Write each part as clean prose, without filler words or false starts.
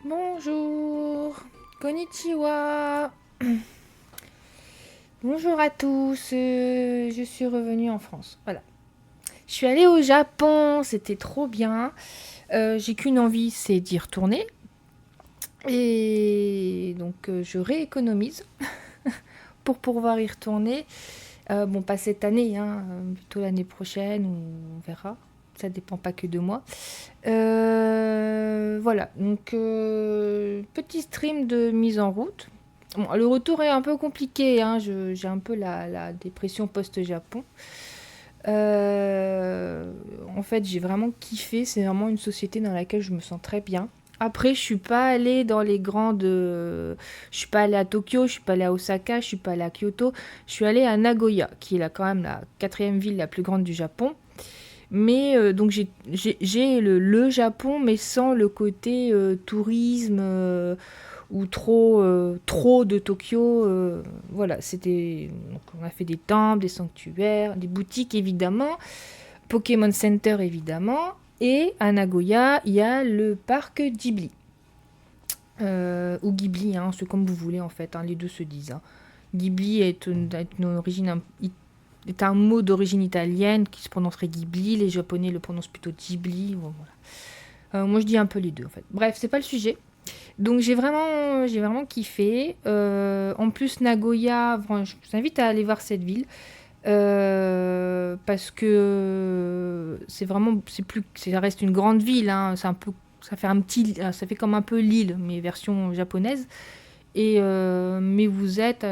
Bonjour, konnichiwa. Bonjour à tous, je suis revenue en France. Voilà. Je suis allée au Japon, c'était trop bien. J'ai qu'une envie, c'est d'y retourner. Et donc je rééconomise pour pouvoir y retourner. Bon, pas cette année, hein, plutôt l'année prochaine, on verra. Ça dépend pas que de moi. Voilà, donc petit stream de mise en route. Bon, le retour est un peu compliqué, hein, j'ai un peu la dépression post-Japon. En fait, j'ai vraiment kiffé, c'est vraiment une société dans laquelle je me sens très bien. Après, je suis pas allée dans les grandes. Je suis pas allée à Tokyo, je suis pas allée à Osaka, je suis pas allée à Kyoto. Je suis allée à Nagoya, qui est quand même la quatrième ville la plus grande du Japon. Mais donc j'ai le Japon, mais sans le côté tourisme ou trop de Tokyo. Voilà, c'était. Donc on a fait des temples, des sanctuaires, des boutiques évidemment, Pokémon Center évidemment, et à Nagoya il y a le parc Ghibli. Ou Ghibli, hein, c'est comme vous voulez en fait, hein, les deux se disent, hein. Ghibli est un mot d'origine italienne qui se prononcerait Ghibli. Les Japonais le prononcent plutôt Ghibli. Bon, voilà. Moi, je dis un peu les deux, en fait. Bref, c'est pas le sujet. Donc, j'ai vraiment kiffé. En plus, Nagoya, je vous invite à aller voir cette ville. Parce que ça reste une grande ville, hein. C'est un peu, ça fait comme un peu Lille, mais version japonaise. Mais vous êtes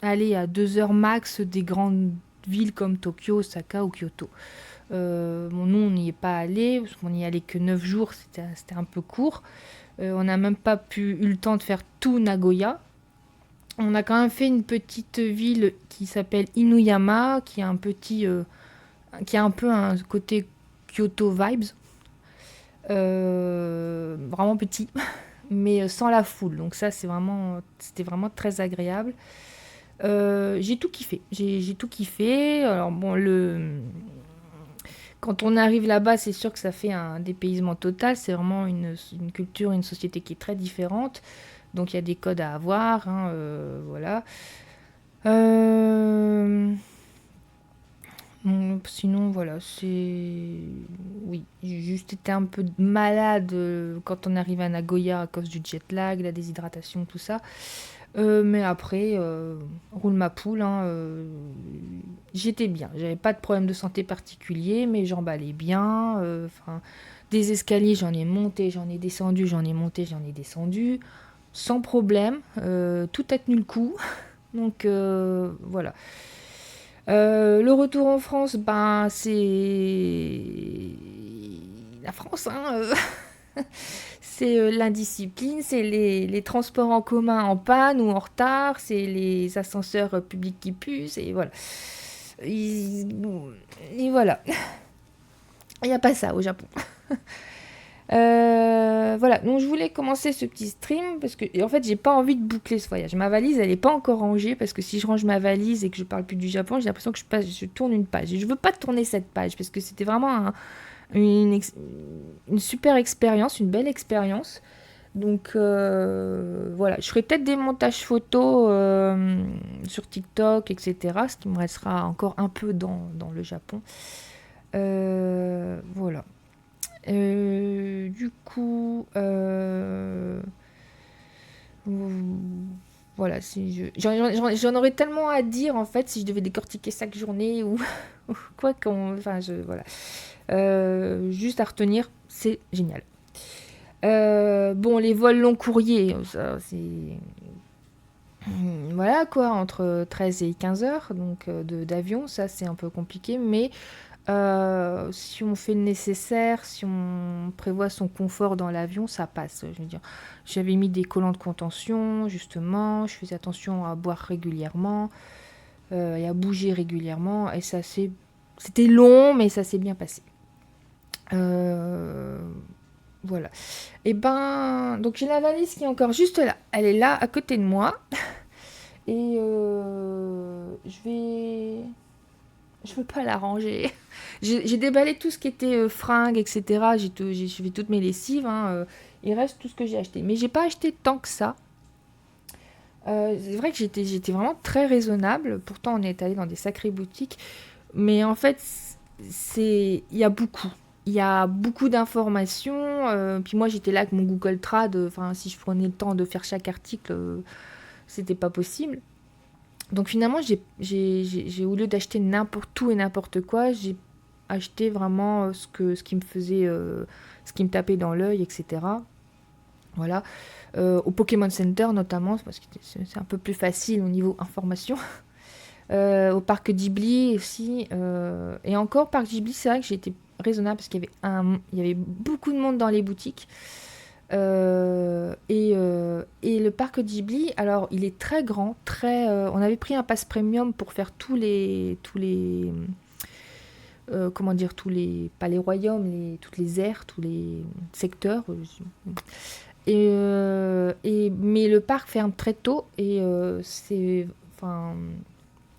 allé à 2 heures max des grandes villes comme Tokyo, Osaka ou Kyoto. Bon, nous, on n'y est pas allé, parce qu'on n'y allait que 9 jours, c'était un peu court. On n'a même pas eu le temps de faire tout Nagoya. On a quand même fait une petite ville qui s'appelle Inuyama, qui a un peu un côté Kyoto vibes. Vraiment petit, mais sans la foule. Donc ça, c'était vraiment très agréable. J'ai tout kiffé. J'ai tout kiffé. Alors bon, quand on arrive là-bas, c'est sûr que ça fait un dépaysement total. C'est vraiment une culture, une société qui est très différente. Donc il y a des codes à avoir, hein, voilà. Euh, Sinon, voilà, Oui, j'ai juste été un peu malade quand on arrive à Nagoya à cause du jet lag, la déshydratation, tout ça. Mais après, roule ma poule, hein, j'étais bien. J'avais pas de problème de santé particulier, mes jambes allaient bien. Enfin, des escaliers, j'en ai monté, j'en ai descendu, j'en ai monté, j'en ai descendu. Sans problème. Tout a tenu le coup. Donc voilà. Le retour en France, ben c'est la France, hein. C'est l'indiscipline, c'est les transports en commun en panne ou en retard, c'est les ascenseurs publics qui puent, et voilà. Et, et voilà. Il n'y a pas ça au Japon. Voilà, donc je voulais commencer ce petit stream parce que en fait j'ai pas envie de boucler ce voyage. Ma valise elle est pas encore rangée parce que si je range ma valise et que je parle plus du Japon, j'ai l'impression que je tourne une page. Et je veux pas tourner cette page parce que c'était vraiment une super expérience, une belle expérience. Donc voilà, je ferai peut-être des montages photos sur TikTok, etc. Ce qui me restera encore un peu dans le Japon. Voilà. Du coup, voilà, j'en aurais tellement à dire en fait si je devais décortiquer chaque journée ou quoi qu'on. Enfin, voilà. Juste à retenir, c'est génial. Bon, les vols long courriers, ça, c'est. Voilà quoi, entre 13 et 15 heures donc, d'avion, ça c'est un peu compliqué, mais si on fait le nécessaire, si on prévoit son confort dans l'avion, ça passe. Je veux dire, j'avais mis des collants de contention, justement, je faisais attention à boire régulièrement et à bouger régulièrement, et c'était long, mais ça s'est bien passé. Euh, voilà. Et ben, donc j'ai la valise qui est encore juste là. Elle est là, à côté de moi, et je veux pas la ranger. J'ai déballé tout ce qui était fringues, etc. J'ai fait toutes mes lessives, hein, il reste tout ce que j'ai acheté. Mais j'ai pas acheté tant que ça. C'est vrai que j'étais vraiment très raisonnable. Pourtant, on est allé dans des sacrées boutiques. Mais en fait, il y a beaucoup. Il y a beaucoup d'informations. Puis moi, j'étais là avec mon Google Trad. Enfin, si je prenais le temps de faire chaque article, c'était pas possible. Donc finalement, au lieu d'acheter n'importe tout et n'importe quoi, j'ai acheté vraiment ce qui me faisait, ce qui me tapait dans l'œil, etc. Voilà. Au Pokémon Center notamment, parce que c'est un peu plus facile au niveau information. Au parc Ghibli aussi. Et encore, parc Ghibli, c'est vrai que j'ai été raisonnable parce il y avait beaucoup de monde dans les boutiques. Et le parc Ghibli, alors il est très grand, on avait pris un pass premium pour faire comment dire, pas les royaumes, toutes les aires, tous les secteurs. Mais le parc ferme très tôt et enfin,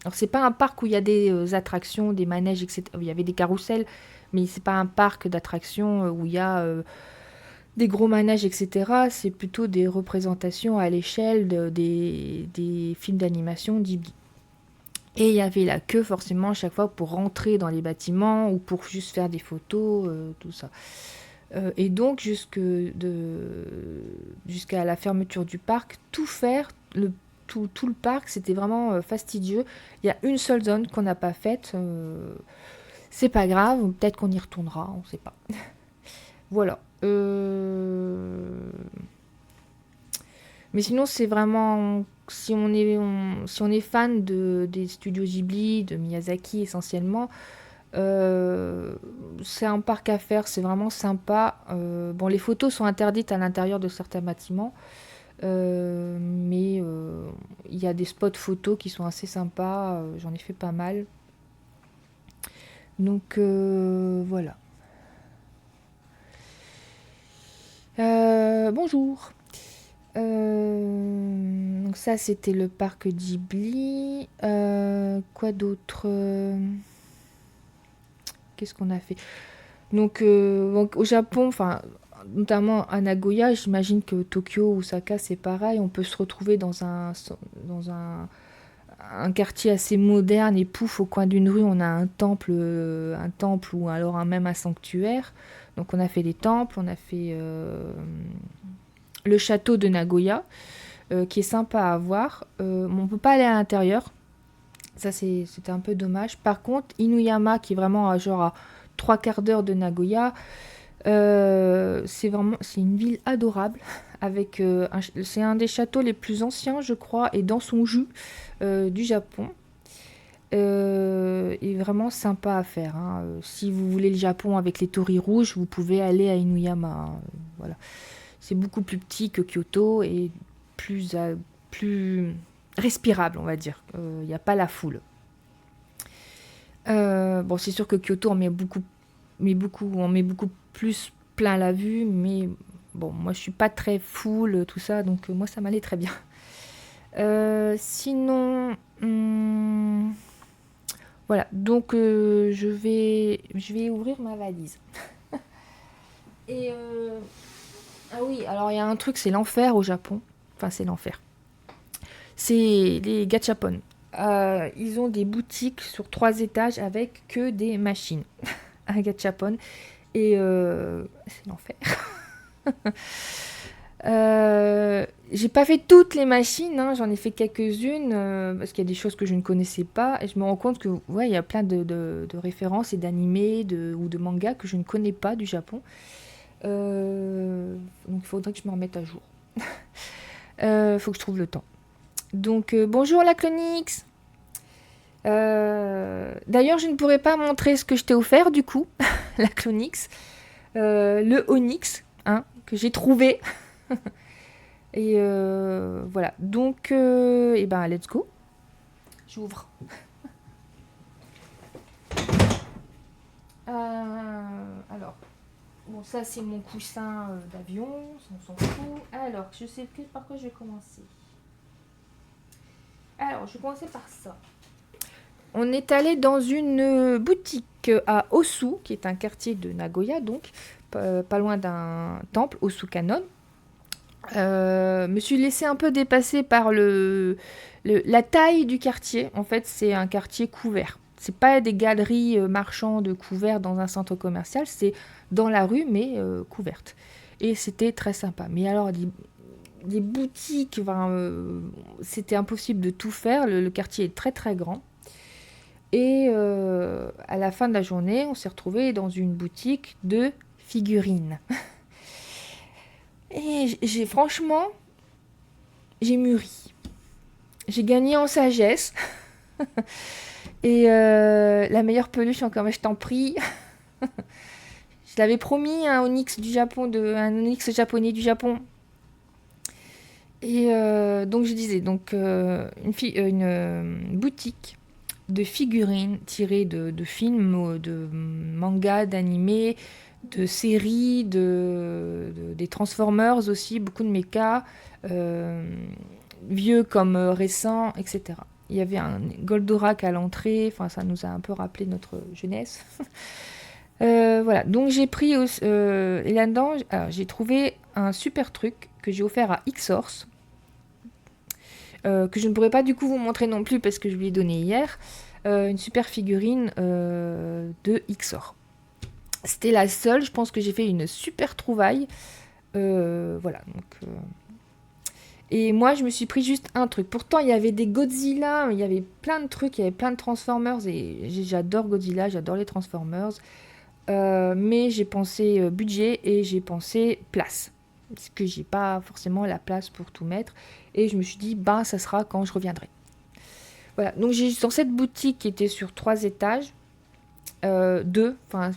alors c'est pas un parc où il y a des attractions, des manèges, etc. Il y avait des carrousels, mais c'est pas un parc d'attractions où il y a des gros manèges, etc. C'est plutôt des représentations à l'échelle des films d'animation Ghibli. Et il y avait la queue forcément chaque fois pour rentrer dans les bâtiments ou pour juste faire des photos, tout ça. Et donc jusqu'à la fermeture du parc, tout faire, tout le parc, c'était vraiment fastidieux. Il y a une seule zone qu'on n'a pas faite. C'est pas grave, peut-être qu'on y retournera, on sait pas. Voilà. Mais sinon, c'est vraiment. Si on est fan des studios Ghibli, de Miyazaki essentiellement, c'est un parc à faire, c'est vraiment sympa. Bon, les photos sont interdites à l'intérieur de certains bâtiments, mais il y a des spots photos qui sont assez sympas, j'en ai fait pas mal. Donc voilà. Bonjour. Donc ça c'était le parc Ghibli. Quoi d'autre Qu'est-ce qu'on a fait? Donc au Japon, enfin notamment à Nagoya, j'imagine que Tokyo, Osaka, c'est pareil. On peut se retrouver dans un quartier assez moderne et pouf, au coin d'une rue, on a un temple ou alors même un sanctuaire. Donc on a fait les temples, on a fait le château de Nagoya, qui est sympa à voir. On peut pas aller à l'intérieur, ça c'était un peu dommage. Par contre, Inuyama, qui est vraiment genre à 3/4 d'heure de Nagoya, c'est une ville adorable. C'est un des châteaux les plus anciens, je crois, et dans son jus du Japon. Et vraiment sympa à faire, hein. Si vous voulez le Japon avec les torii rouges, vous pouvez aller à Inuyama, hein. Voilà. C'est beaucoup plus petit que Kyoto et plus respirable, on va dire. Il n'y a pas la foule. Bon, c'est sûr que Kyoto, on met beaucoup plus plein la vue, mais bon, moi je suis pas très full, tout ça, donc moi ça m'allait très bien. Sinon, voilà, donc je vais ouvrir ma valise. Et ah oui, alors il y a un truc, c'est l'enfer au Japon. Enfin, c'est l'enfer. C'est les gachapon. Ils ont des boutiques sur 3 étages avec que des machines à gachapon. Et c'est l'enfer. J'ai pas fait toutes les machines, hein, j'en ai fait quelques-unes parce qu'il y a des choses que je ne connaissais pas et je me rends compte que ouais, il y a plein de références et d'animés ou de mangas que je ne connais pas du Japon. Donc il faudrait que je me remette à jour. Faut que je trouve le temps. Donc bonjour la Clonix. D'ailleurs, je ne pourrais pas montrer ce que je t'ai offert du coup, la Clonix, le Onyx, hein, que j'ai trouvé. Et voilà. Donc, et ben, let's go. J'ouvre. Alors, bon, ça c'est mon coussin d'avion, on s'en fout. Alors, je sais plus par quoi je vais commencer. Alors, je vais commencer par ça. On est allé dans une boutique à Osu, qui est un quartier de Nagoya, donc pas loin d'un temple, Osu Kanon. Me suis laissé un peu dépasser par la taille du quartier. En fait, c'est un quartier couvert. C'est pas des galeries marchandes couvertes dans un centre commercial, c'est dans la rue, mais couverte. Et c'était très sympa. Mais alors, des boutiques, enfin, c'était impossible de tout faire. Le quartier est très très grand. Et à la fin de la journée, on s'est retrouvé dans une boutique de figurines. Et franchement, j'ai mûri. J'ai gagné en sagesse. Et la meilleure peluche, encore, mais je t'en prie. Je l'avais promis un Onyx du Japon, un Onyx japonais du Japon. Et donc je disais, donc une boutique de figurines tirées de films, de mangas, d'animés, de séries, des Transformers aussi, beaucoup de mechas, vieux comme récents, etc. Il y avait un Goldorak à l'entrée, enfin ça nous a un peu rappelé notre jeunesse. Voilà, donc j'ai pris, et là-dedans, j'ai trouvé un super truc que j'ai offert à Xorce, que je ne pourrais pas du coup vous montrer non plus parce que je lui ai donné hier, une super figurine de Xor. C'était la seule, je pense que j'ai fait une super trouvaille. Voilà, donc... Et moi, je me suis pris juste un truc. Pourtant, il y avait des Godzilla, il y avait plein de trucs, il y avait plein de Transformers, et j'adore Godzilla, j'adore les Transformers. Mais j'ai pensé budget et j'ai pensé place. Parce que j'ai pas forcément la place pour tout mettre. Et je me suis dit, ben, ça sera quand je reviendrai. Voilà, donc j'ai dans cette boutique qui était sur 3 étages, deux, enfin,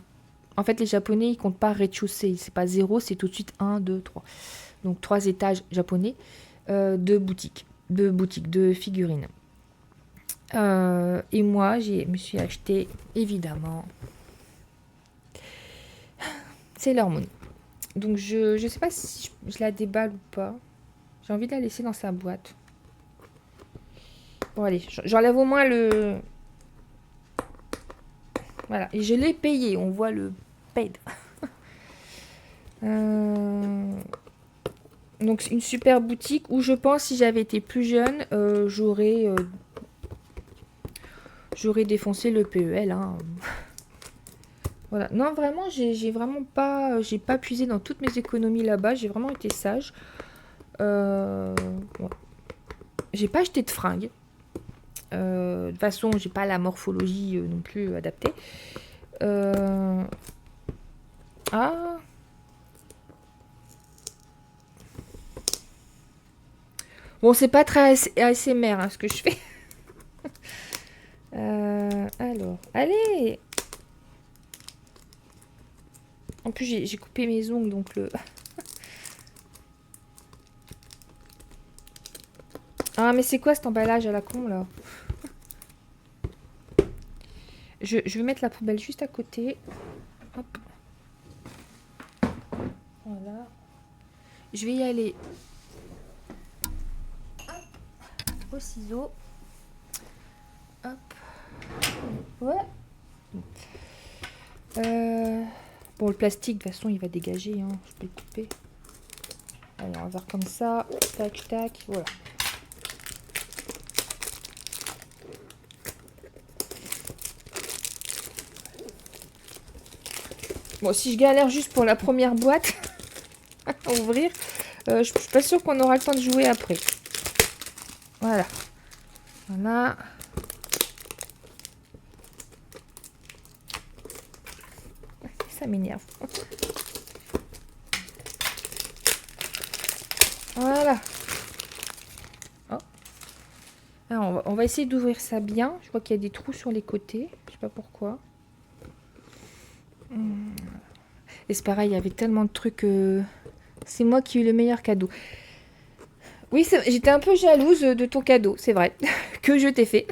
en fait les japonais ils comptent pas rez-de-chaussée, c'est pas 0, c'est tout de suite 1, 2, 3. Donc 3 étages japonais, de boutiques, de figurines. Et moi je me suis acheté évidemment Sailor Moon. Donc je sais pas si je la déballe ou pas. J'ai envie de la laisser dans sa boîte. Bon allez, j'enlève au moins le... Voilà, et je l'ai payé, on voit le paid. Donc une super boutique où je pense si j'avais été plus jeune, j'aurais défoncé le PEL. Hein. Voilà. Non vraiment, j'ai vraiment pas, j'ai pas puisé dans toutes mes économies là-bas. J'ai vraiment été sage. Ouais. J'ai pas acheté de fringues. De toute façon, j'ai pas la morphologie non plus adaptée. Ah. Bon, c'est pas très ASMR hein, ce que je fais. Alors, allez. En plus, j'ai coupé mes ongles, donc le... Ah, mais c'est quoi cet emballage à la con, là? Je vais mettre la poubelle juste à côté. Hop. Voilà. Je vais y aller. Hop. Au ciseau. Hop. Ouais. Bon, le plastique, de toute façon, il va dégager. Hein. Je peux le couper. Allez, on va faire comme ça. Tac, tac. Voilà. Bon, si je galère juste pour la première boîte à ouvrir, je suis pas sûre qu'on aura le temps de jouer après. Voilà. Voilà. Ça m'énerve. Voilà. Oh. Alors, on va essayer d'ouvrir ça bien. Je vois qu'il y a des trous sur les côtés. Je sais pas pourquoi. Et c'est pareil, il y avait tellement de trucs. C'est moi qui ai eu le meilleur cadeau. Oui, j'étais un peu jalouse de ton cadeau, c'est vrai. Que je t'ai fait.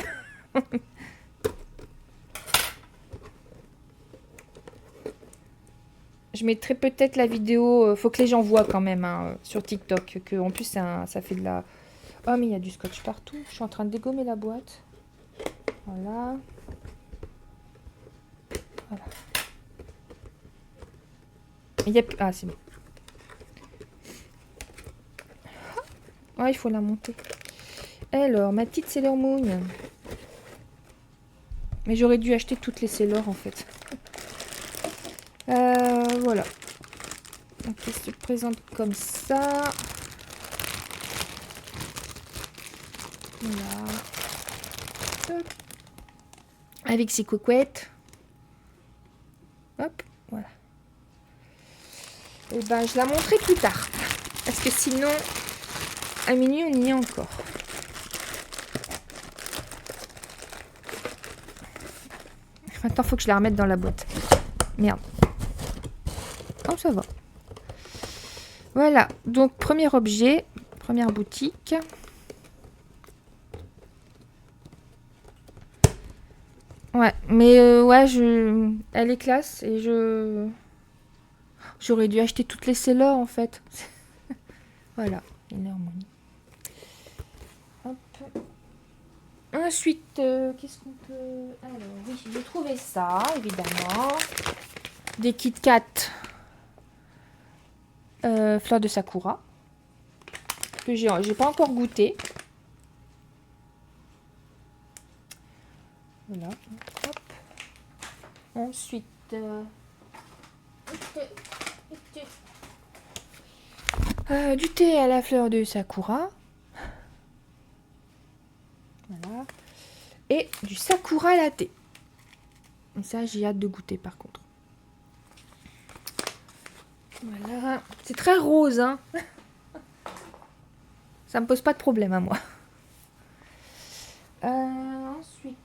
Je mettrai peut-être la vidéo. Faut que les gens voient quand même hein, sur TikTok. Que, en plus, ça fait de la... Oh, mais il y a du scotch partout. Je suis en train de dégommer la boîte. Voilà. Voilà. Il y a... Ah, c'est bon. Ah, il faut la monter. Alors, ma petite Sailor Moon. Mais j'aurais dû acheter toutes les Sailor en fait. Voilà. Donc, elle se présente comme ça. Voilà. Hop. Avec ses coucouettes. Hop, voilà. Et ben, je la montrerai plus tard. Parce que sinon, à minuit, on y est encore. Maintenant, il faut que je la remette dans la boîte. Merde. Oh, ça va. Voilà. Donc, premier objet. Première boutique. Ouais, mais ouais, elle est classe et j'aurais dû acheter toutes les Sailor en fait. Voilà, énorme. Hop. Ensuite, qu'est-ce qu'on peut... Alors, oui, j'ai trouvé ça, évidemment. Des Kit Kat fleurs de Sakura. Que j'ai pas encore goûté. Voilà. Hop. Ensuite... du thé à la fleur de Sakura. Voilà. Et du Sakura latte. Et ça, j'ai hâte de goûter par contre. Voilà. C'est très rose, hein. Ça me pose pas de problème à moi. Ensuite,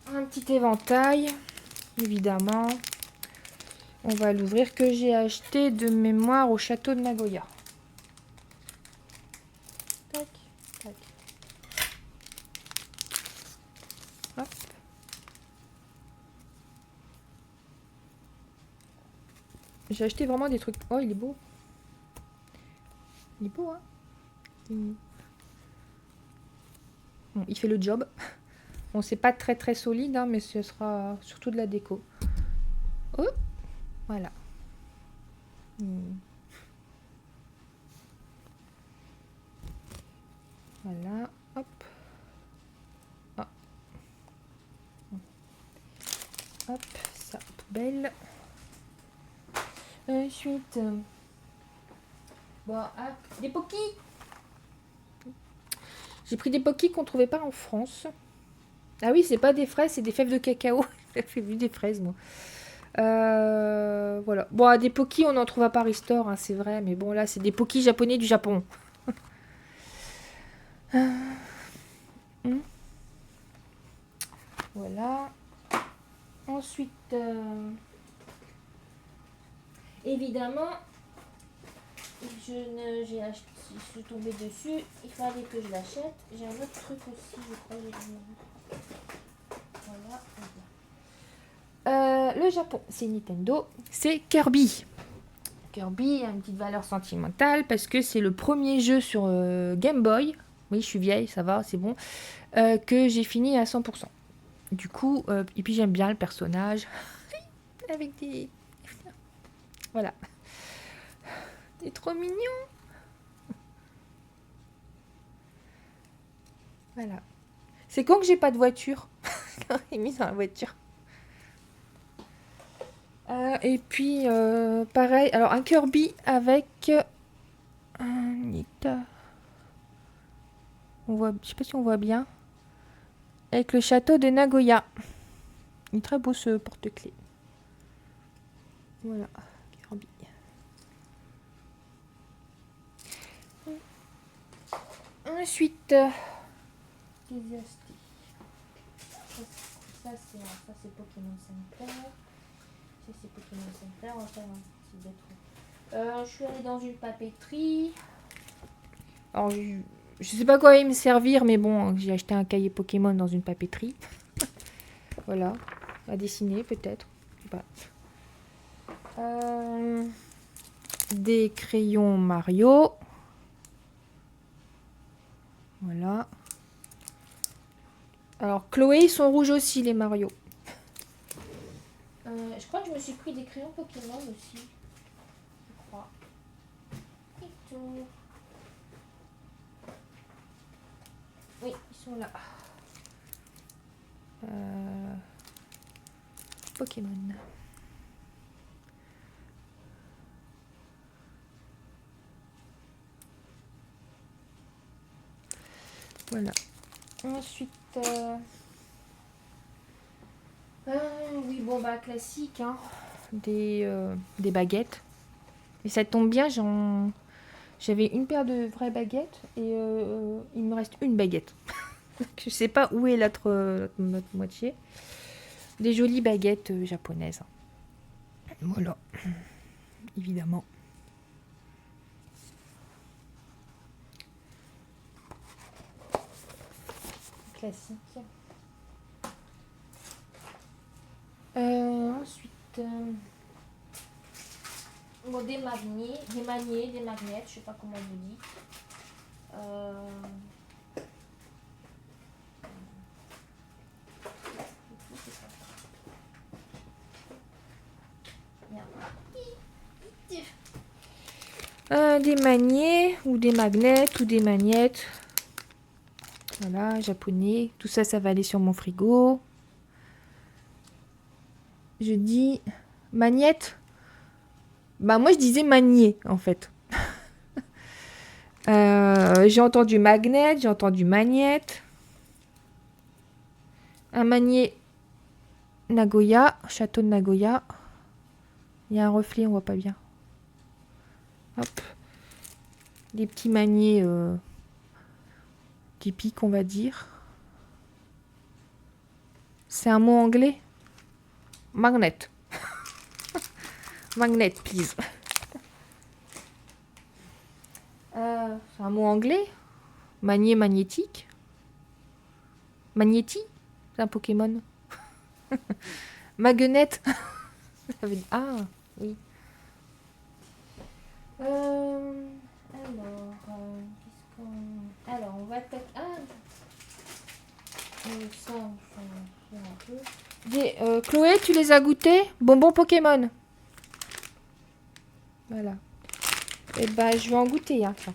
un petit éventail, évidemment. On va l'ouvrir, que j'ai acheté de mémoire au château de Nagoya. Tac, tac. Hop. J'ai acheté vraiment des trucs... Oh, il est beau. Il est beau, hein. Bon, il fait le job. Bon, c'est pas très très solide, hein, mais ce sera surtout de la déco. Oh, voilà. Voilà, hop. Ah. Hop, ça, poubelle. Ensuite, bon, des Pocky. J'ai pris des Pocky qu'on trouvait pas en France. Ah oui, c'est pas des fraises, c'est des fèves de cacao. J'ai vu des fraises, moi. Voilà. Bon, des Pocky, on en trouve à Paris Store, hein, c'est vrai. Mais bon, là, c'est des Pocky japonais du Japon. Voilà. Ensuite, évidemment, je suis tombée dessus. Il fallait que je l'achète. J'ai un autre truc aussi, je crois. Voilà. Le Japon, c'est Nintendo. C'est Kirby. Kirby a une petite valeur sentimentale parce que c'est le premier jeu sur Game Boy. Oui, je suis vieille, ça va, c'est bon. Que j'ai fini à 100%. Du coup, et puis j'aime bien le personnage. Avec des... Voilà. C'est trop mignon. Voilà. C'est con que j'ai pas de voiture. Il est mis dans la voiture. Et puis, pareil. Alors, un Kirby avec... on voit, je sais pas si on voit bien. Avec le château de Nagoya. Il est très beau ce porte-clés. Voilà. Kirby. Ensuite... des astuces. Ça c'est Pokémon Center. Ça c'est Pokémon Center. On va faire un petit détour. Je suis allée dans une papeterie. Alors je sais pas quoi il me servir, mais bon, j'ai acheté un cahier Pokémon dans une papeterie. Voilà, à dessiner peut-être. Je sais pas. Des crayons Mario. Voilà. Chloé, ils sont rouges aussi, les Mario. Je crois que je me suis pris des crayons Pokémon aussi. Je crois. Et tout. Oui, ils sont là. Pokémon. Voilà. Ensuite, oui, bon, bah, classique, hein. Des baguettes. Et ça tombe bien, j'avais une paire de vraies baguettes et il me reste une baguette. Je sais pas où est l'autre moitié. Des jolies baguettes japonaises. Voilà. Évidemment. Classique. Ensuite, bon, des magnets, des magnettes, je sais pas comment on vous dit. Des magnets ou des magnettes ou des magnettes. Voilà, japonais. Tout ça, ça va aller sur mon frigo. Je dis magnette. Bah moi je disais magnet en fait. J'ai entendu magnet, j'ai entendu magnette. Un magnet Nagoya, château de Nagoya. Il y a un reflet, on voit pas bien. Hop. Des petits magnets typiques, on va dire. C'est un mot anglais. Magnet. Magnet, please. C'est un mot anglais. Magnet, magnétique. Magnéti. C'est un Pokémon. Maguenette. Ah, oui. Alors, on va attaquer. Ça, on un peu. Chloé, tu les as goûtés? Bonbons Pokémon. Voilà. Et bah, je vais en goûter un. Tiens.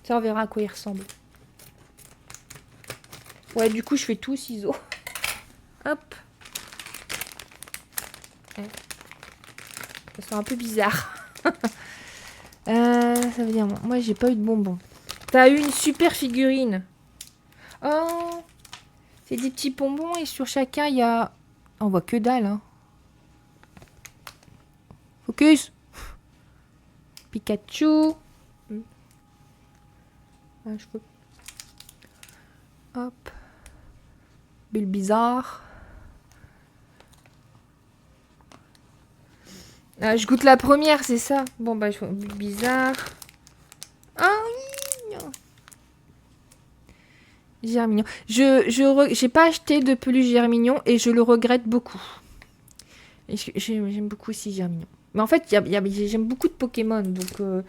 Ça, on verra à quoi il ressemble. Ouais, du coup, je fais tout au ciseau. Hop. Ouais. Ça fait un peu bizarre. Ça veut dire, moi, j'ai pas eu de bonbons. T'as eu une super figurine. Oh, c'est des petits bonbons et sur chacun, il y a... On voit que dalle, hein. Focus. Pikachu. Ah, je peux... Hop. Bulbizarre. Ah, je goûte la première, c'est ça. Bon, bah, je vois Bulbizarre. Ah oui. Germignon. J'ai pas acheté de peluche Germignon et je le regrette beaucoup. J'aime beaucoup aussi Germignon. Mais en fait, j'aime beaucoup de Pokémon. Donc, bon,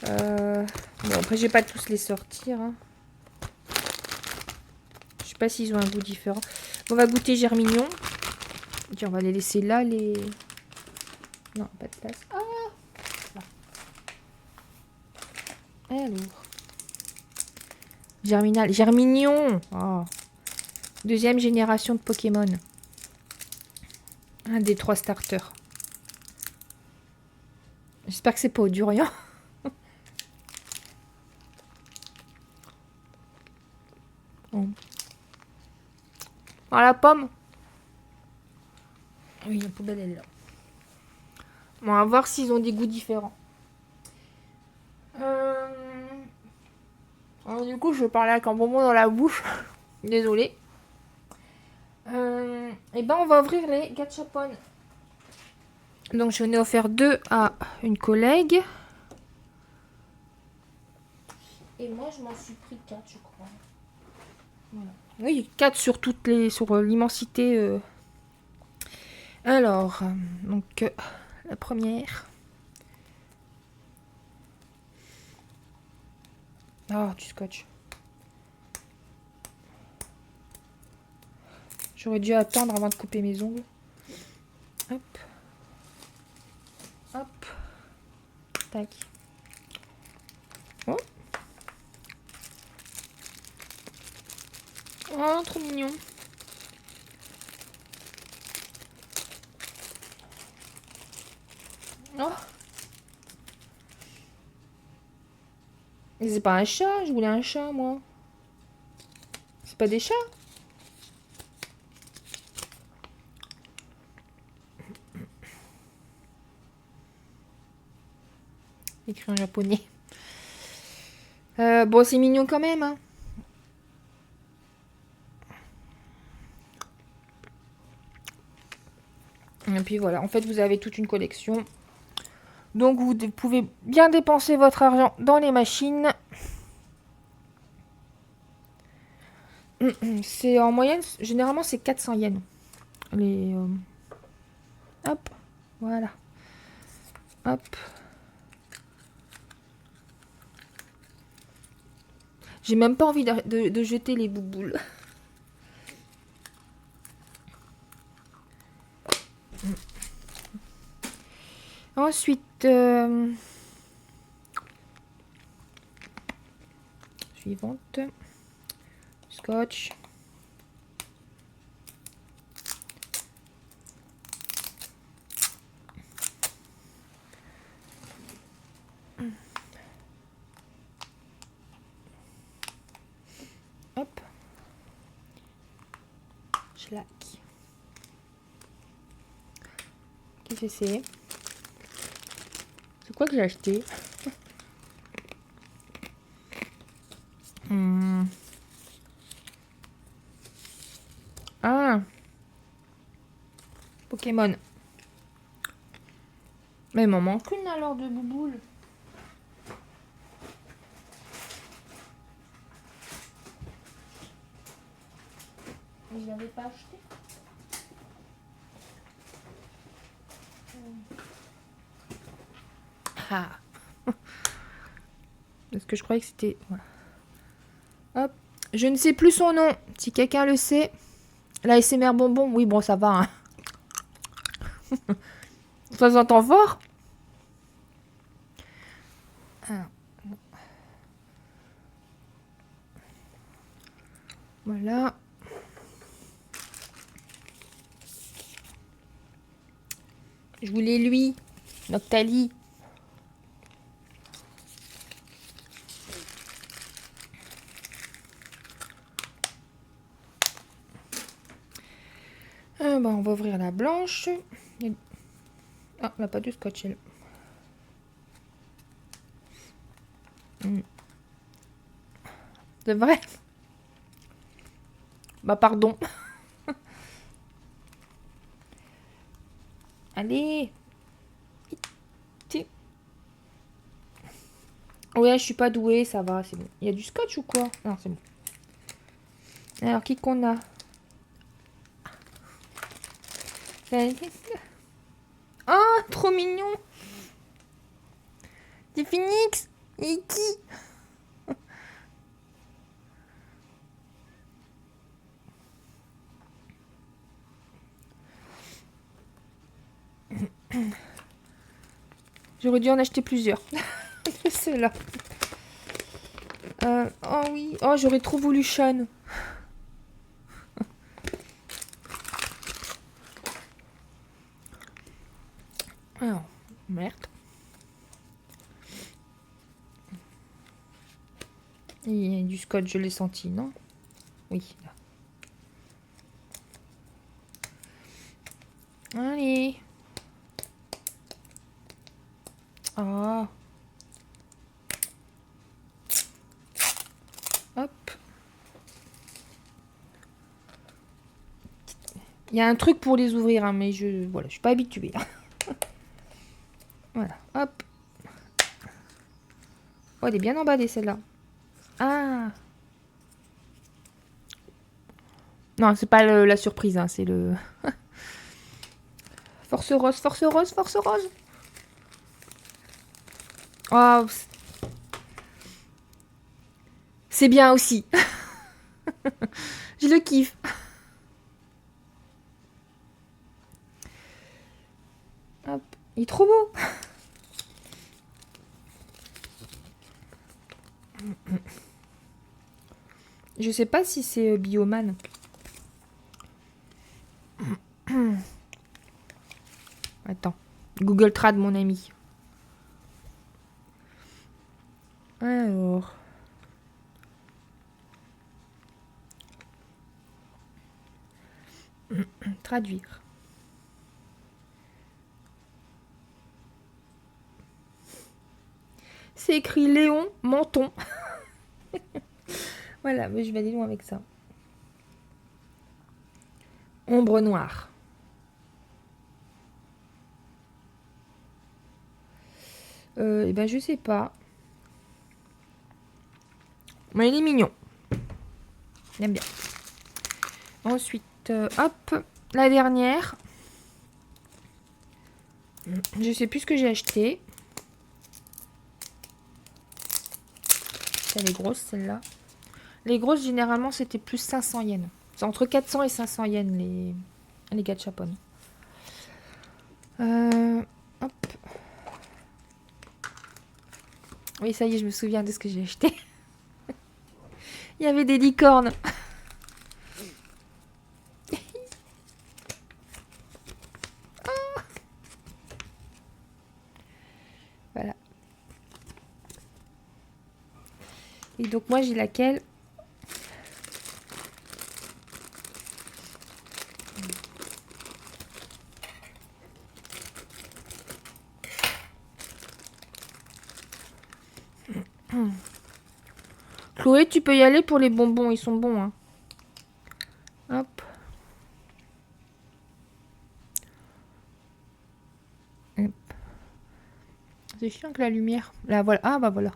après, je vais pas tous les sortir. Hein. Je sais pas s'ils ont un goût différent. On va goûter Germignon. Tiens, on va les laisser là, les... Non, pas de place. Ah là. Alors. Germignon. Oh. Deuxième génération de Pokémon. Un des 3 starters. J'espère que c'est pas au durian. Oh. Ah, la pomme. Oui, la poubelle elle est là. Bon, on va voir s'ils ont des goûts différents. Alors, du coup, je vais parler avec un bonbon dans la bouche. Désolée. Et ben, on va ouvrir les gachapon. Donc, j'en ai offert 2 à une collègue. Et moi, je m'en suis pris 4, je crois. Voilà. Oui, 4 sur sur l'immensité. Alors, donc, la première. Oh, du scotch. J'aurais dû attendre avant de couper mes ongles. Hop. Hop. Tac. Oh. Oh, trop mignon. Oh. Mais c'est pas un chat, je voulais un chat, moi. C'est pas des chats? Écrit en japonais. Bon, c'est mignon quand même, hein. Et puis voilà, en fait, vous avez toute une collection. Donc, vous pouvez bien dépenser votre argent dans les machines. C'est en moyenne, généralement, c'est 400 yens. Les, hop, voilà. Hop. J'ai même pas envie de jeter les bouboules. Ensuite, suivante, scotch. Hop. Schlack. Qu'est-ce que c'est? C'est quoi que j'ai acheté? Ah, Pokémon. Mais il m'en manque une alors de bouboule. Je l'avais pas acheté. Ah. Parce que je croyais que c'était... Voilà. Hop. Je ne sais plus son nom. Si quelqu'un le sait. La SMR bonbon. Oui, bon, ça va. Hein. Ça s'entend fort. Alors. Voilà. Je voulais lui. Noctali. Bah, on va ouvrir la blanche. Ah, on n'a pas de scotch. Elle. C'est vrai? Bah, pardon. Allez. Ouais, je suis pas douée, ça va, c'est bon. Il y a du scotch ou quoi? Non, c'est bon. Alors, qui qu'on a? Oh, trop mignon! C'est Phoenix! Et qui? J'aurais dû en acheter plusieurs. Ceux-là. Oh oui. Oh, j'aurais trop voulu Sean. Alors, merde. Il y a du scotch, je l'ai senti, non? Oui. Allez. Ah. Hop. Il y a un truc pour les ouvrir, hein, mais je suis pas habituée. Voilà, hop. Oh, elle est bien emballée celle-là. Ah. Non, c'est pas la surprise, hein, c'est le... Force rose, force rose, force rose. Oh, c'est bien aussi. Je le kiffe. Hop. Il est trop beau. Je sais pas si c'est Bioman. Attends. Google Trad, mon ami. Alors. Traduire. C'est écrit Léon Menton. Voilà, mais je vais aller loin avec ça. Ombre noire. Eh ben, je sais pas. Mais il est mignon. J'aime bien. Ensuite, hop, la dernière. Je sais plus ce que j'ai acheté. Elle est grosse, celle-là. Les grosses, généralement, c'était plus 500 yens. C'est entre 400 et 500 yens, les gachapon. Hop. Oui, ça y est, je me souviens de ce que j'ai acheté. Il y avait des licornes. Voilà. Et donc, moi, j'ai laquelle? Chloé, tu peux y aller pour les bonbons, ils sont bons. Hein. Hop. Hop. C'est chiant que la lumière. Là, voilà. Ah, bah voilà.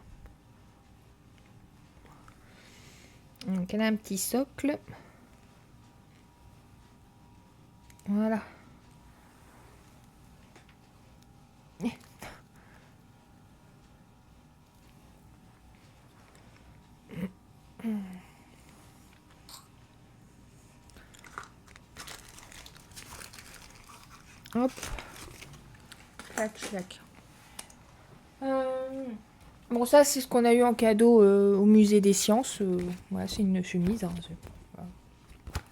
Donc, elle a un petit socle. Voilà. Hop. Clac, clac. Bon, ça, c'est ce qu'on a eu en cadeau au musée des sciences. Voilà, c'est une chemise. Hein, voilà.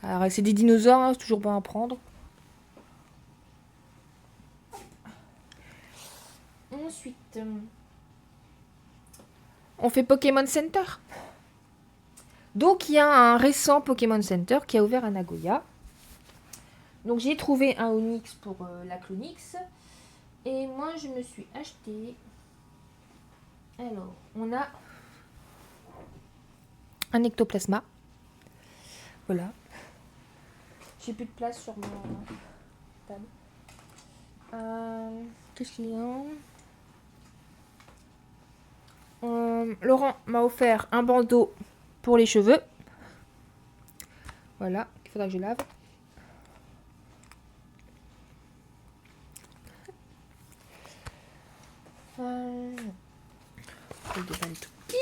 Alors, c'est des dinosaures, hein, c'est toujours bon à prendre. Ensuite, on fait Pokémon Center. Donc, il y a un récent Pokémon Center qui a ouvert à Nagoya. Donc, j'ai trouvé un Onix pour la Clonix. Et moi, je me suis acheté... Alors, on a un ectoplasma. Voilà. J'ai plus de place sur ma table. Qu'est-ce qu'il y a? Laurent m'a offert un bandeau pour les cheveux. Voilà, il faudra que je lave. Je vais déballer tout petit.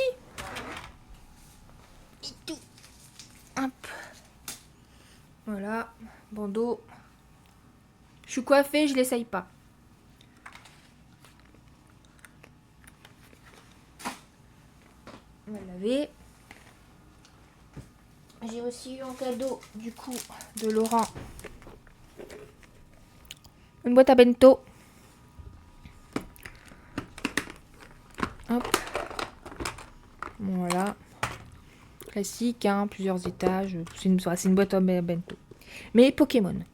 Et tout. Hop. Voilà, bandeau. Je suis coiffée, je l'essaye pas. On va laver. J'ai aussi eu en cadeau, du coup, de Laurent, une boîte à bento. Hop. Voilà. Classique, hein, plusieurs étages. C'est une boîte à bento. Mais Pokémon.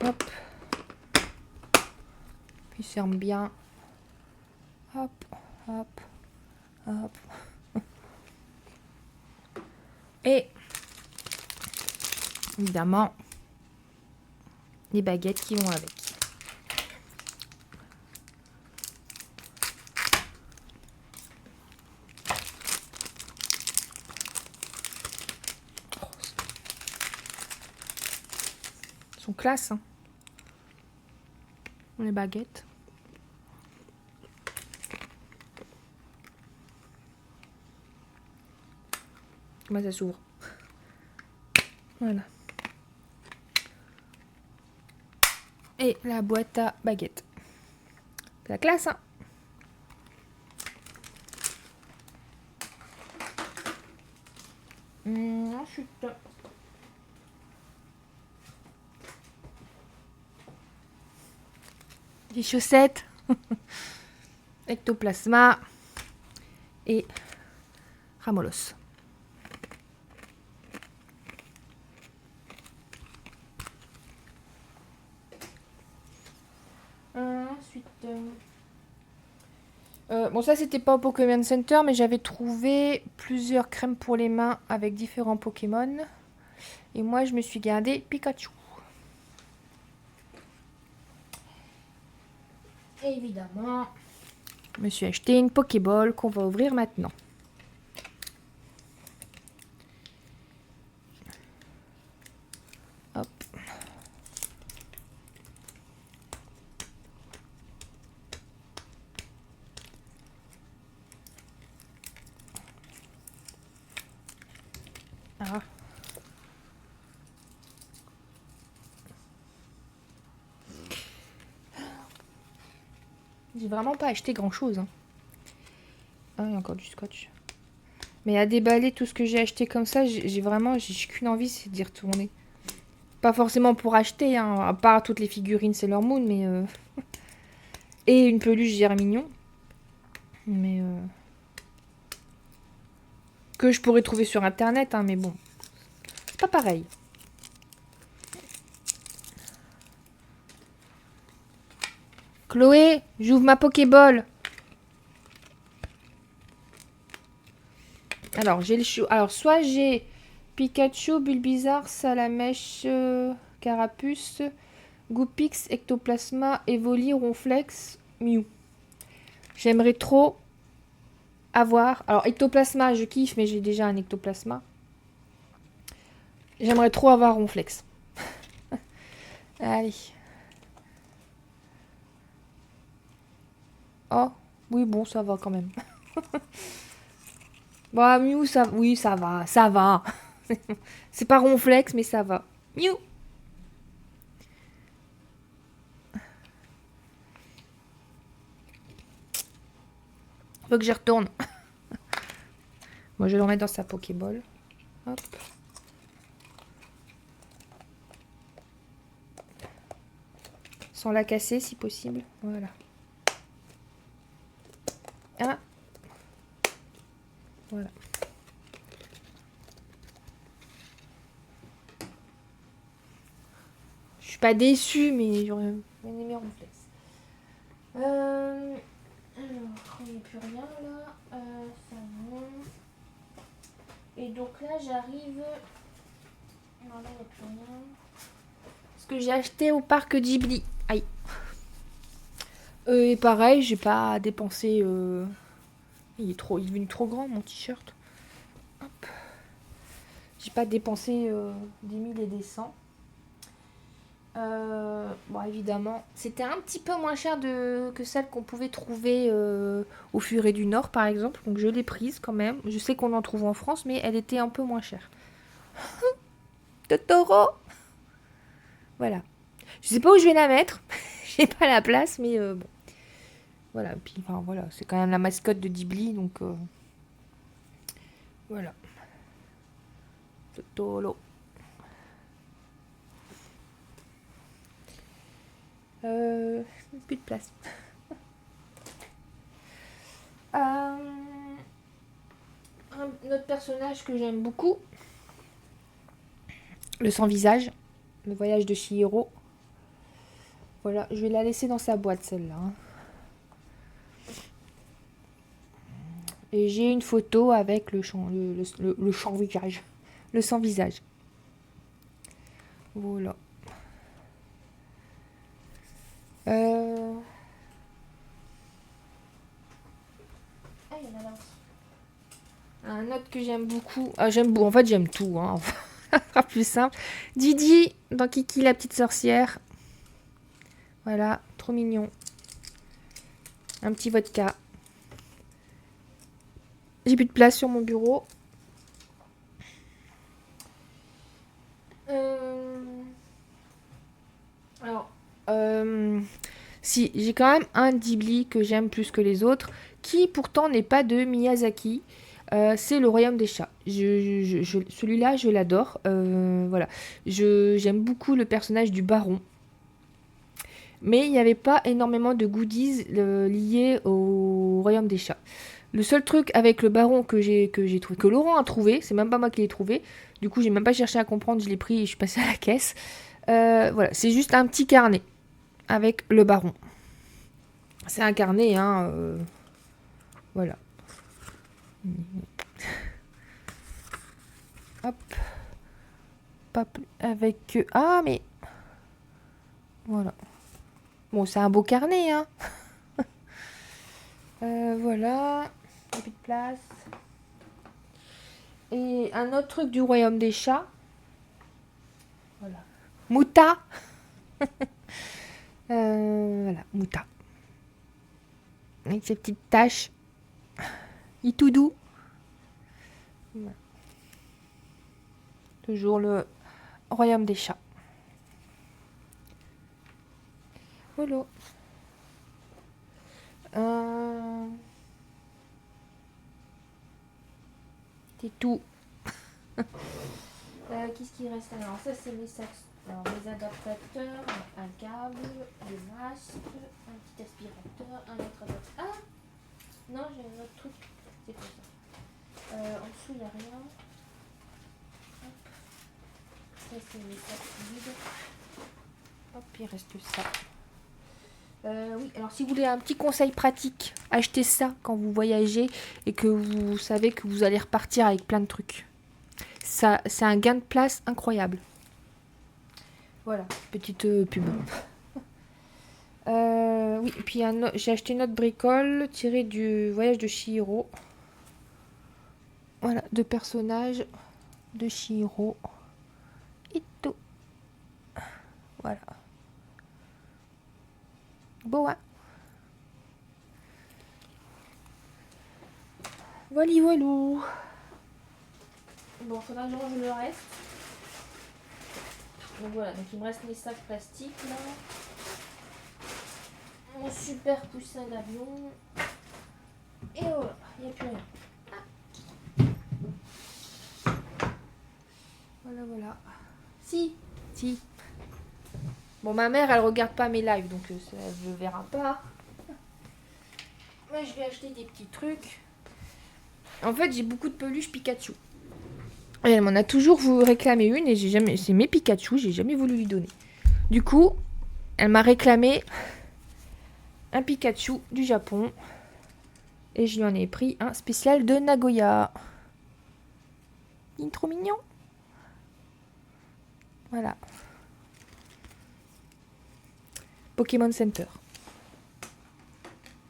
Hop. Puis ferme bien. Hop, hop, hop. Et évidemment, les baguettes qui vont avec. Ils sont classe, hein. Les baguettes. Comment ça s'ouvre? Voilà. Et la boîte à baguettes. La classe, hein. Ensuite, les chaussettes, ectoplasma et ramolos. Ensuite, bon, ça c'était pas au Pokémon Center, mais j'avais trouvé plusieurs crèmes pour les mains avec différents Pokémon. Et moi, je me suis gardé Pikachu. Et évidemment, je me suis acheté une Pokéball qu'on va ouvrir maintenant. Hop. Ah. J'ai vraiment pas acheté grand chose. Hein. Ah, il y a encore du scotch. Mais à déballer tout ce que j'ai acheté comme ça, j'ai qu'une envie, c'est d'y retourner. Pas forcément pour acheter, hein, à part toutes les figurines Sailor Moon, mais et une peluche Germignon. Mais que je pourrais trouver sur internet, hein, mais bon. C'est pas pareil. Chloé, j'ouvre ma Pokéball. Alors, j'ai le chou. Alors, soit j'ai Pikachu, Bulbizarre, Salamèche, Carapuce, Goupix, Ectoplasma, Evoli, Ronflex, Mew. J'aimerais trop avoir... Alors, Ectoplasma, je kiffe, mais j'ai déjà un Ectoplasma. J'aimerais trop avoir Ronflex. Allez. Oh, oui, bon, ça va quand même. Bah, Mew, ça... Oui, ça va, ça va. C'est pas Ronflex, mais ça va. Mew. Faut que j'y retourne. Moi, je vais le remettre dans sa Pokéball. Hop. Sans la casser, si possible. Voilà. Ah. Voilà. Je suis pas déçue, mais j'aurais bien aimé Ronflex. Alors, il n'y a plus rien là. Ça va. Et donc là, j'arrive... Non, là, il n'y a plus rien. Ce que j'ai acheté au parc Ghibli. Aïe. Et pareil, j'ai pas dépensé... Il est devenu trop grand, mon t-shirt. Hop. J'ai pas dépensé des 1000 et des 100. Bon, évidemment, c'était un petit peu moins cher que celle qu'on pouvait trouver au Furet du Nord, par exemple. Donc je l'ai prise quand même. Je sais qu'on en trouve en France, mais elle était un peu moins chère. Totoro. Voilà. Je sais pas où je vais la mettre. J'ai pas la place, mais bon. Voilà. Puis, enfin, voilà. C'est quand même la mascotte de Ghibli, donc voilà. Totoro. Plus de place. Un autre personnage que j'aime beaucoup, le sans-visage, le voyage de Chihiro. Voilà, je vais la laisser dans sa boîte celle-là. Hein. Et j'ai une photo avec le sans-visage. Le sans-visage. Voilà. Ah, il y en a là aussi. Un autre que j'aime beaucoup. Ah, en fait, j'aime tout. Hein. Ça sera plus simple. Didi dans Kiki la petite sorcière. Voilà, trop mignon. Un petit vodka. J'ai plus de place sur mon bureau. Alors, Si, j'ai quand même un Ghibli que j'aime plus que les autres, qui pourtant n'est pas de Miyazaki. C'est Le Royaume des chats. Celui-là, je l'adore. Voilà. J'aime beaucoup le personnage du baron. Mais il n'y avait pas énormément de goodies liés au Royaume des chats. Le seul truc avec le baron que j'ai trouvé, que Laurent a trouvé, c'est même pas moi qui l'ai trouvé. Du coup, j'ai même pas cherché à comprendre, je l'ai pris et je suis passée à la caisse. Voilà, c'est juste un petit carnet avec le baron. C'est un carnet, hein. Voilà. Hop. Hop. Avec. Ah, mais. Voilà. Bon, c'est un beau carnet, hein. Voilà. Il n'y a plus de place. Et un autre truc du royaume des chats. Voilà. Mouta. Voilà, Mouta. Avec ses petites taches. Il est tout doux. Voilà. Toujours le royaume des chats. Voilà. C'est tout. Qu'est-ce qui reste alors? Ça, c'est les sacs. Alors, les adaptateurs, un câble, des masques, un petit aspirateur, un autre adaptateur. Ah non, j'ai un autre truc. C'est quoi ça? En dessous, il n'y a rien. Hop. Ça, c'est les sacs vides. Hop, il reste ça. Oui, alors si vous voulez un petit conseil pratique, achetez ça quand vous voyagez et que vous savez que vous allez repartir avec plein de trucs. Ça, c'est un gain de place incroyable. Voilà, petite pub. Oui, et puis j'ai acheté une autre bricole tirée du voyage de Chihiro. Voilà, deux personnages de Chihiro. Et tout. Voilà. Bon, hein. Voilà, voilou. Bon, faudra que je range le reste. Donc voilà, donc il me reste mes sacs plastiques là. Mon super coussin d'avion. Et voilà, il n'y a plus rien. Ah. Voilà, voilà. Si. Bon, ma mère, elle regarde pas mes lives, donc elle ne verra pas. Moi, je vais acheter des petits trucs. En fait, j'ai beaucoup de peluches Pikachu. Et elle m'en a toujours réclamé une et c'est mes Pikachu, j'ai jamais voulu lui donner. Du coup, elle m'a réclamé un Pikachu du Japon et je lui en ai pris un spécial de Nagoya. Il est trop mignon. Voilà. Pokémon Center.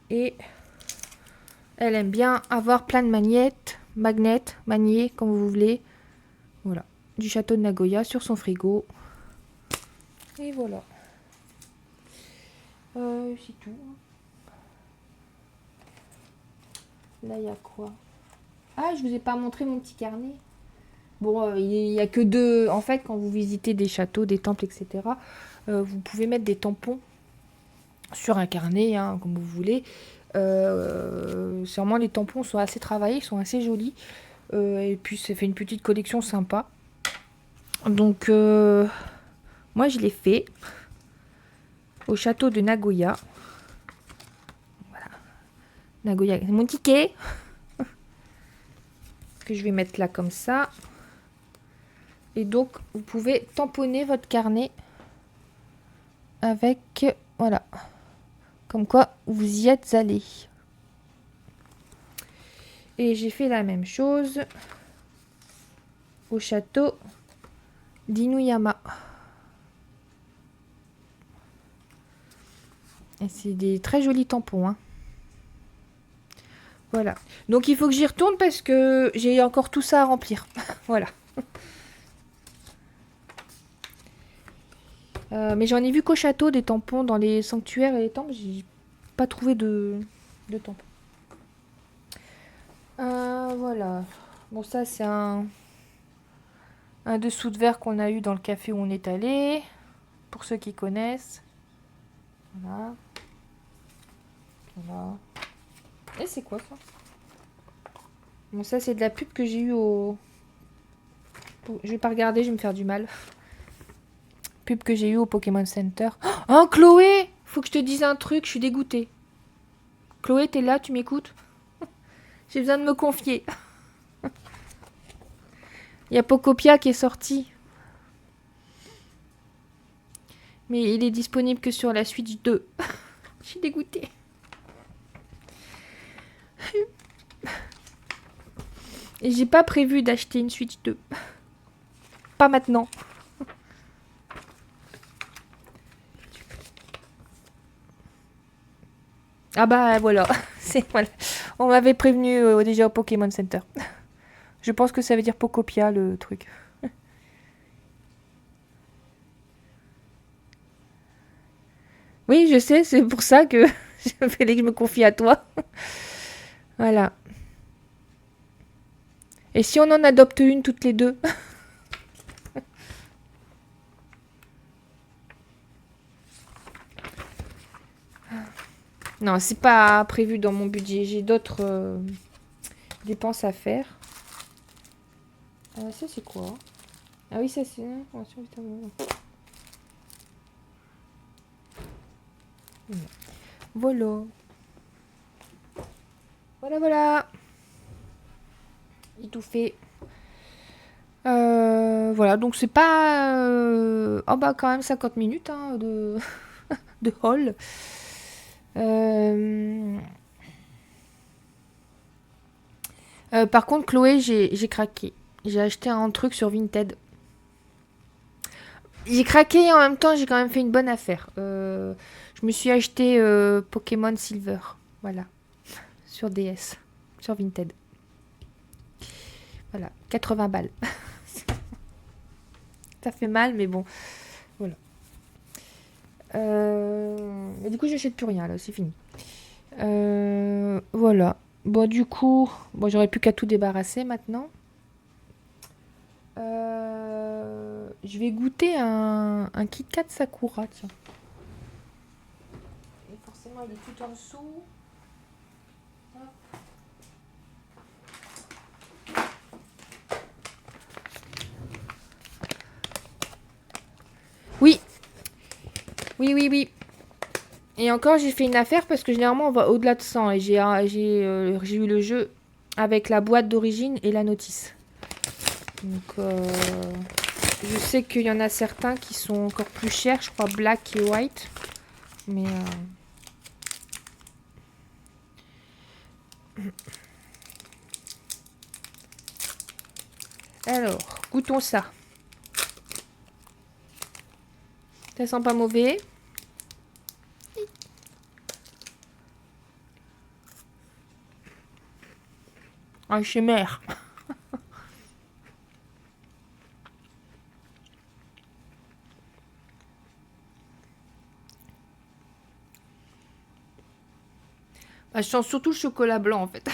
Et elle aime bien avoir plein de magnets, comme vous voulez. Voilà. Du château de Nagoya sur son frigo. Et voilà. C'est tout. Là, il y a quoi? Ah, je vous ai pas montré mon petit carnet. Bon, il n'y a que deux. En fait, quand vous visitez des châteaux, des temples, etc., vous pouvez mettre des tampons sur un carnet, hein, comme vous voulez. Sûrement, les tampons sont assez travaillés, ils sont assez jolis. Et puis, ça fait une petite collection sympa. Donc, moi, je l'ai fait au château de Nagoya. Voilà. Nagoya, c'est mon ticket. Que je vais mettre là comme ça. Et donc, vous pouvez tamponner votre carnet avec, voilà, comme quoi vous y êtes allé. Et j'ai fait la même chose au château d'Inuyama. Et c'est des très jolis tampons, hein. Voilà. Donc il faut que j'y retourne parce que j'ai encore tout ça à remplir. Voilà. Mais j'en ai vu qu'au château des tampons dans les sanctuaires et les temples. J'ai pas trouvé de tampons. Voilà. Bon, ça c'est un dessous de verre qu'on a eu dans le café où on est allé. Pour ceux qui connaissent. Voilà. Voilà. Et c'est quoi ça? Bon, ça c'est de la pub que j'ai eue au... Je vais pas regarder, je vais me faire du mal. Pub que j'ai eue au Pokémon Center. Oh, Chloé! Faut que je te dise un truc, je suis dégoûtée. Chloé, t'es là, tu m'écoutes? J'ai besoin de me confier. Il y a Pokopia qui est sorti. Mais il est disponible que sur la Switch 2. Je suis dégoûtée. Et j'ai pas prévu d'acheter une Switch 2. Pas maintenant. Ah bah voilà. Voilà. On m'avait prévenu déjà au Pokémon Center. Je pense que ça veut dire Pokopia le truc. Oui, je sais, c'est pour ça que je fallait que je me confie à toi. Voilà. Et si on en adopte une toutes les deux? Non, c'est pas prévu dans mon budget. J'ai d'autres dépenses à faire. Ça, c'est quoi? Ah oui, ça, c'est... Voilà. Voilà, voilà. Étouffé. Voilà, donc c'est pas... Oh bah quand même 50 minutes hein, de haul. Par contre, Chloé, j'ai craqué. J'ai acheté un truc sur Vinted. J'ai craqué et en même temps, j'ai quand même fait une bonne affaire. Je me suis acheté Pokémon Silver. Voilà. Sur DS. Sur Vinted. Voilà. 80 balles. Ça fait mal, mais bon. Voilà. Et du coup, j'achète plus rien, là. C'est fini. Voilà. Bon, du coup, bon, j'aurais plus qu'à tout débarrasser maintenant. Je vais goûter un Kit Kat Sakura, tiens. Et forcément, il est tout en dessous. Hop. Oui. Oui, oui, oui. Et encore, j'ai fait une affaire parce que généralement, on va au-delà de 100. Et j'ai eu le jeu avec la boîte d'origine et la notice. Donc, je sais qu'il y en a certains qui sont encore plus chers. Je crois black et white. Mais... Alors, goûtons ça. Ça sent pas mauvais. Un chimère. Bah, je sens surtout le chocolat blanc en fait.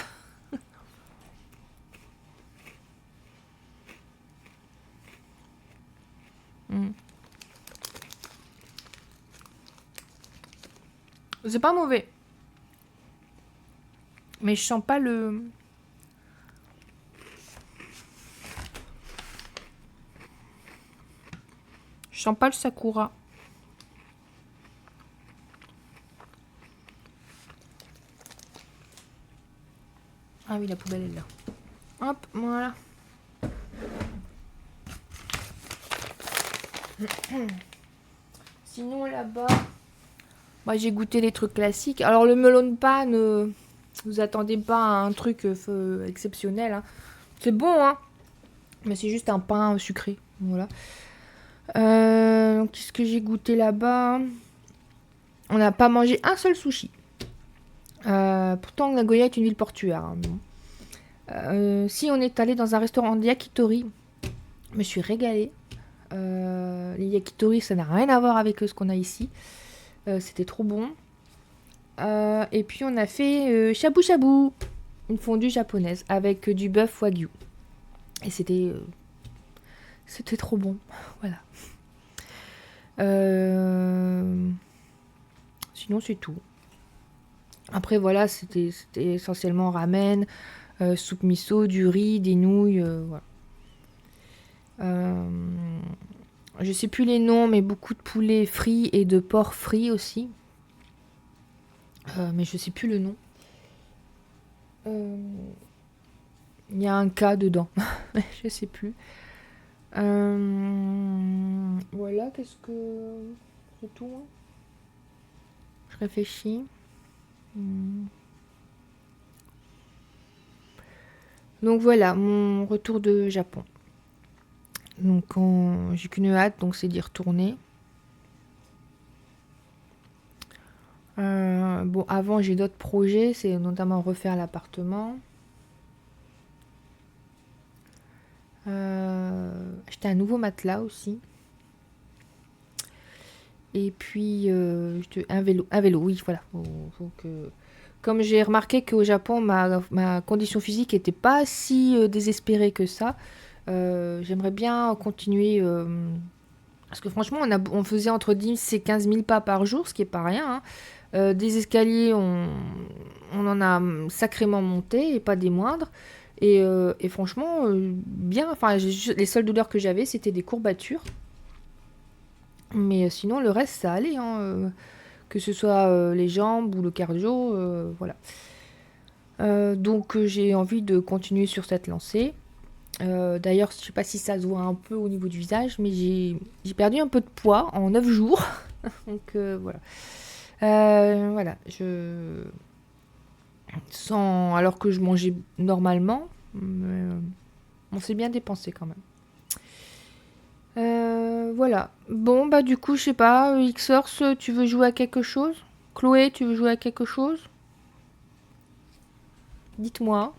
Mm. C'est pas mauvais. Mais je sens pas le... Je sens pas le sakura. Ah oui, la poubelle est là. Hop, voilà. Sinon là-bas, moi j'ai goûté les trucs classiques. Alors le melon pan, ne vous attendez pas à un truc exceptionnel. Hein. C'est bon, hein. Mais c'est juste un pain sucré. Voilà. Qu'est-ce que j'ai goûté là-bas? On n'a pas mangé un seul sushi. Pourtant, Nagoya est une ville portuaire. Hein. Si on est allé dans un restaurant de yakitori, je me suis régalée. Les yakitori, ça n'a rien à voir avec ce qu'on a ici. C'était trop bon. Et puis on a fait shabu shabu, une fondue japonaise avec du bœuf wagyu. Et c'était trop bon. Voilà. Sinon c'est tout. Après, voilà, c'était essentiellement ramen, soupe miso, du riz, des nouilles, voilà. Euh, je sais plus les noms, mais beaucoup de poulet frit et de porc frit aussi. Mais je sais plus le nom. Euh, Il y a un cas dedans, je sais plus. Voilà, qu'est-ce que... C'est tout, hein. Je réfléchis. Hmm. Donc voilà, mon retour de Japon. Donc j'ai qu'une hâte, donc c'est d'y retourner. Bon, avant j'ai d'autres projets, c'est notamment refaire l'appartement. Acheter un nouveau matelas aussi. Et puis un vélo, oui, voilà. Faut que... Comme j'ai remarqué qu'au Japon, ma condition physique n'était pas si désespérée que ça, j'aimerais bien continuer. Parce que franchement, on faisait entre 10 et 15 000 pas par jour, ce qui est pas rien, hein. Des escaliers, on en a sacrément monté, et pas des moindres. Et franchement, bien. Enfin, les seules douleurs que j'avais, c'était des courbatures. Mais sinon, le reste, ça allait, hein, que ce soit les jambes ou le cardio, voilà. Donc, j'ai envie de continuer sur cette lancée. D'ailleurs, je sais pas si ça se voit un peu au niveau du visage, mais j'ai perdu un peu de poids en 9 jours. Donc, voilà. Voilà, alors que je mangeais normalement, mais, on s'est bien dépensé quand même. Voilà. Bon, bah du coup, je sais pas, Xorce, tu veux jouer à quelque chose? Chloé, tu veux jouer à quelque chose? Dites-moi.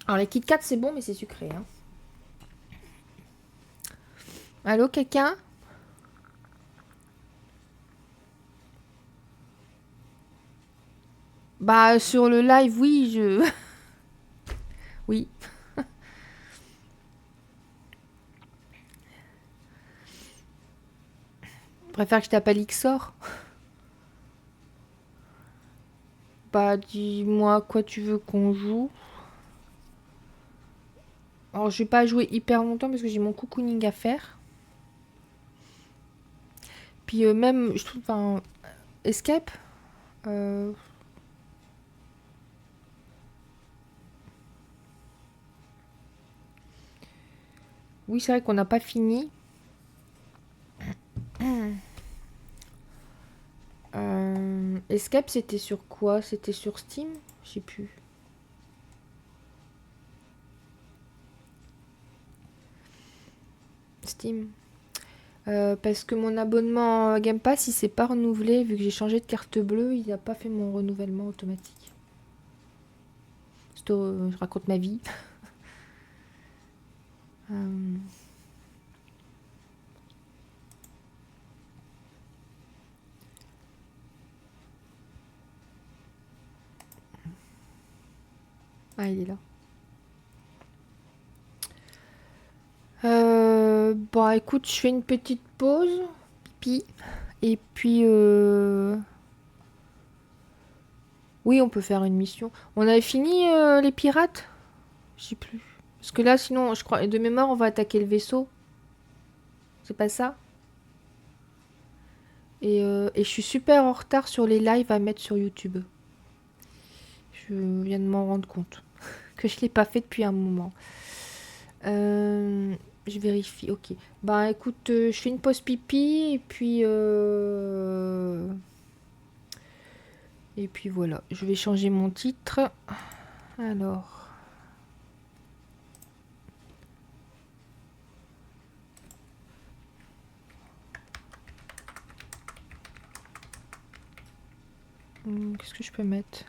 Alors, les Kit Kat, c'est bon, mais c'est sucré, hein. Allô, quelqu'un? Bah, sur le live, oui, Oui. Je préfère que je t'appelle Xor. Bah, dis-moi quoi tu veux qu'on joue. Alors, je vais pas jouer hyper longtemps parce que j'ai mon cocooning à faire. Puis même, je trouve, enfin, Escape. euh, Oui, c'est vrai qu'on n'a pas fini. Escape, c'était sur quoi? C'était sur Steam? Je sais plus. Steam. Parce que mon abonnement Game Pass, il s'est pas renouvelé. Vu que j'ai changé de carte bleue, il n'a pas fait mon renouvellement automatique. Je raconte ma vie. Euh, Ah, il est là. Bah écoute, je fais une petite pause. Pipi. Et puis, oui, on peut faire une mission. On avait fini les pirates? Je sais plus. Parce que là, sinon, je crois, de mémoire, on va attaquer le vaisseau. C'est pas ça? Et je suis super en retard sur les lives à mettre sur YouTube. Je viens de m'en rendre compte. Que je l'ai pas fait depuis un moment. Euh, je vérifie, ok. Bah écoute, je fais une pause pipi et puis voilà. Je vais changer mon titre. Alors, qu'est-ce que je peux mettre?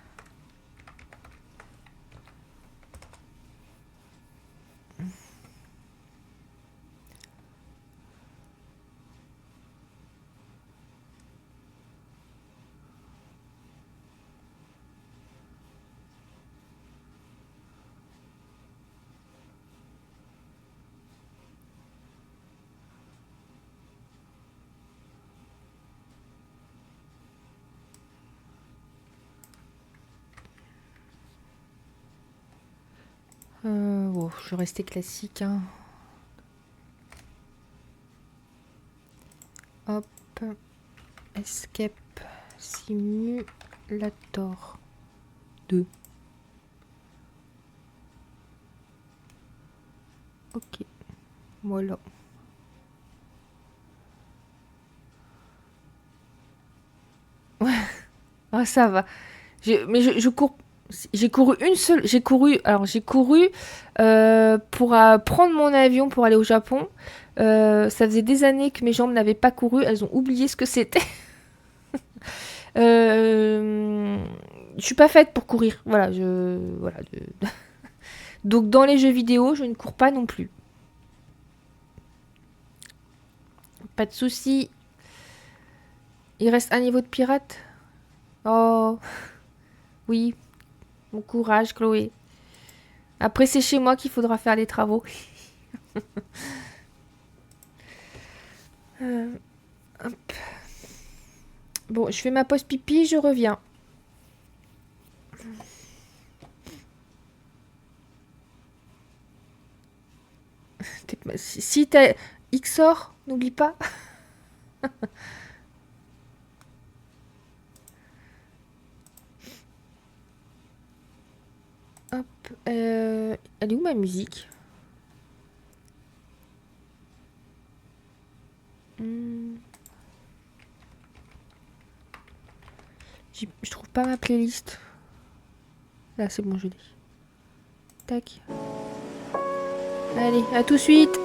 Bon, je vais rester classique, hein. Hop. Escape Simulator 2. Ok. Voilà. Ah, ça va. Mais je cours. J'ai couru une seule. J'ai couru. Alors, j'ai couru pour prendre mon avion pour aller au Japon. Ça faisait des années que mes jambes n'avaient pas couru. Elles ont oublié ce que c'était. Je suis pas faite pour courir. Voilà. Voilà. Donc, dans les jeux vidéo, je ne cours pas non plus. Pas de souci. Il reste un niveau de pirate. Oh. Oui. Bon courage, Chloé. Après, c'est chez moi qu'il faudra faire les travaux. Hop. Bon, je fais ma pause pipi, je reviens. Si t'as XOR, n'oublie pas. Hop. Elle est où ma musique? Je trouve pas ma playlist. Là, c'est bon, je l'ai. Tac. Allez, à tout de suite.